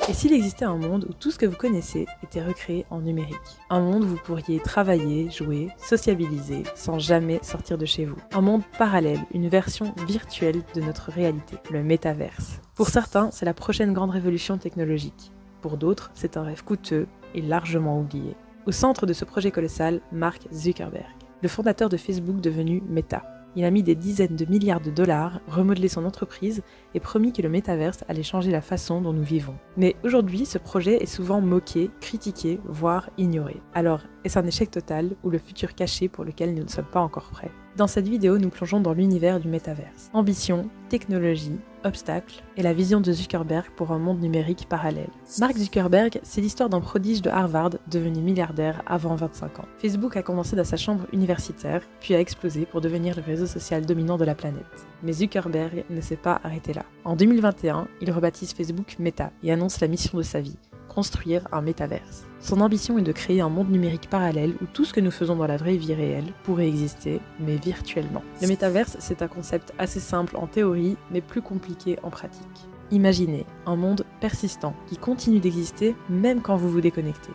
Et s'il existait un monde où tout ce que vous connaissez était recréé en numérique? Un monde où vous pourriez travailler, jouer, sociabiliser sans jamais sortir de chez vous. Un monde parallèle, une version virtuelle de notre réalité, le métaverse. Pour certains, c'est la prochaine grande révolution technologique. Pour d'autres, c'est un rêve coûteux et largement oublié. Au centre de ce projet colossal, Mark Zuckerberg, le fondateur de Facebook devenu Meta. Il a mis des dizaines de milliards de dollars, remodelé son entreprise et promis que le métaverse allait changer la façon dont nous vivons. Mais aujourd'hui, ce projet est souvent moqué, critiqué, voire ignoré. Alors, est-ce un échec total ou le futur caché pour lequel nous ne sommes pas encore prêts? Dans cette vidéo, nous plongeons dans l'univers du métaverse. Ambition, technologie, obstacles et la vision de Zuckerberg pour un monde numérique parallèle. Mark Zuckerberg, c'est l'histoire d'un prodige de Harvard devenu milliardaire avant 25 ans. Facebook a commencé dans sa chambre universitaire, puis a explosé pour devenir le réseau social dominant de la planète. Mais Zuckerberg ne s'est pas arrêté là. En 2021, il rebaptise Facebook Meta et annonce la mission de sa vie: construire un métaverse. Son ambition est de créer un monde numérique parallèle où tout ce que nous faisons dans la vraie vie réelle pourrait exister, mais virtuellement. Le métaverse, c'est un concept assez simple en théorie, mais plus compliqué en pratique. Imaginez un monde persistant qui continue d'exister même quand vous vous déconnectez.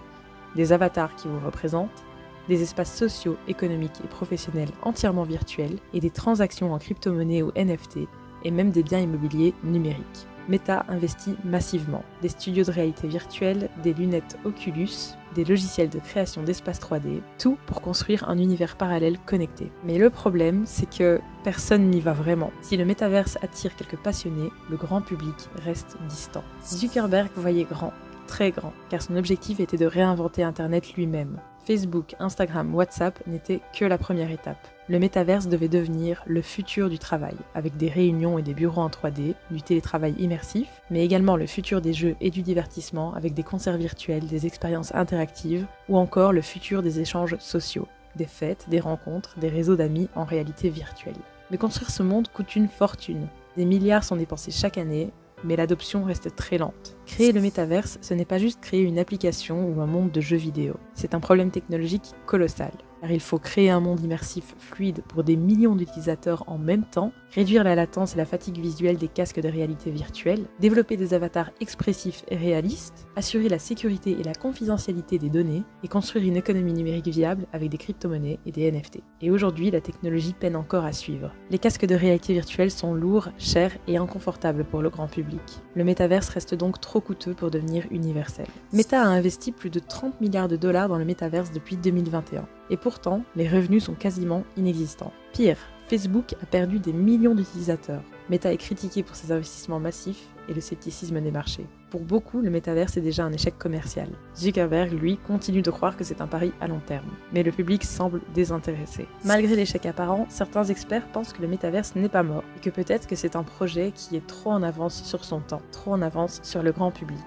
Des avatars qui vous représentent, des espaces sociaux, économiques et professionnels entièrement virtuels, et des transactions en crypto-monnaie ou NFT, et même des biens immobiliers numériques. Meta investit massivement. Des studios de réalité virtuelle, des lunettes Oculus, des logiciels de création d'espaces 3D, tout pour construire un univers parallèle connecté. Mais le problème, c'est que personne n'y va vraiment. Si le métaverse attire quelques passionnés, le grand public reste distant. Zuckerberg voyait grand, très grand, car son objectif était de réinventer Internet lui-même. Facebook, Instagram, WhatsApp n'étaient que la première étape. Le métaverse devait devenir le futur du travail, avec des réunions et des bureaux en 3D, du télétravail immersif, mais également le futur des jeux et du divertissement, avec des concerts virtuels, des expériences interactives, ou encore le futur des échanges sociaux, des fêtes, des rencontres, des réseaux d'amis en réalité virtuelle. Mais construire ce monde coûte une fortune. Des milliards sont dépensés chaque année, mais l'adoption reste très lente. Créer le métaverse, ce n'est pas juste créer une application ou un monde de jeux vidéo. C'est un problème technologique colossal. Car il faut créer un monde immersif fluide pour des millions d'utilisateurs en même temps, réduire la latence et la fatigue visuelle des casques de réalité virtuelle, développer des avatars expressifs et réalistes, assurer la sécurité et la confidentialité des données, et construire une économie numérique viable avec des crypto-monnaies et des NFT. Et aujourd'hui, la technologie peine encore à suivre. Les casques de réalité virtuelle sont lourds, chers et inconfortables pour le grand public. Le métaverse reste donc trop coûteux pour devenir universel. Meta a investi plus de 30 milliards de dollars dans le métaverse depuis 2021. Et pourtant, les revenus sont quasiment inexistants. Pire, Facebook a perdu des millions d'utilisateurs. Meta est critiqué pour ses investissements massifs et le scepticisme des marchés. Pour beaucoup, le métaverse est déjà un échec commercial. Zuckerberg, lui, continue de croire que c'est un pari à long terme. Mais le public semble désintéressé. Malgré l'échec apparent, certains experts pensent que le métaverse n'est pas mort et que peut-être que c'est un projet qui est trop en avance sur son temps, trop en avance sur le grand public.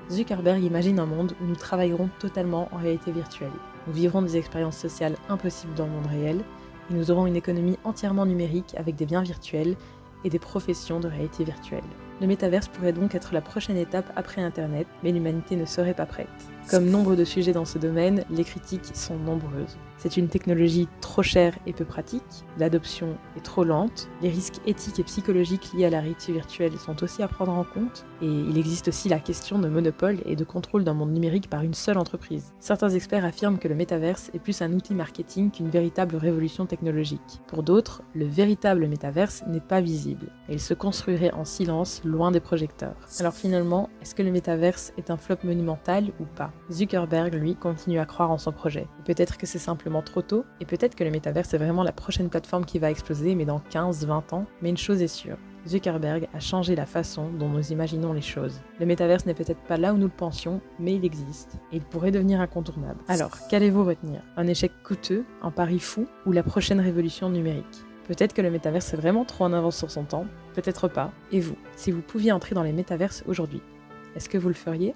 Zuckerberg imagine un monde où nous travaillerons totalement en réalité virtuelle. Nous vivrons des expériences sociales impossibles dans le monde réel, et nous aurons une économie entièrement numérique avec des biens virtuels et des professions de réalité virtuelle. Le métaverse pourrait donc être la prochaine étape après Internet, mais l'humanité ne serait pas prête. Comme nombre de sujets dans ce domaine, les critiques sont nombreuses. C'est une technologie trop chère et peu pratique, l'adoption est trop lente, les risques éthiques et psychologiques liés à la réalité virtuelle sont aussi à prendre en compte, et il existe aussi la question de monopole et de contrôle d'un monde numérique par une seule entreprise. Certains experts affirment que le métaverse est plus un outil marketing qu'une véritable révolution technologique. Pour d'autres, le véritable métaverse n'est pas visible, et il se construirait en silence, loin des projecteurs. Alors finalement, est-ce que le métaverse est un flop monumental ou pas? Zuckerberg, lui, continue à croire en son projet. Peut-être que c'est simplement trop tôt, et peut-être que le métaverse est vraiment la prochaine plateforme qui va exploser, mais dans 15-20 ans. Mais une chose est sûre, Zuckerberg a changé la façon dont nous imaginons les choses. Le métaverse n'est peut-être pas là où nous le pensions, mais il existe, et il pourrait devenir incontournable. Alors, qu'allez-vous retenir? Un échec coûteux, un pari fou, ou la prochaine révolution numérique? Peut-être que le métaverse est vraiment trop en avance sur son temps, peut-être pas. Et vous, si vous pouviez entrer dans les métaverses aujourd'hui, est-ce que vous le feriez?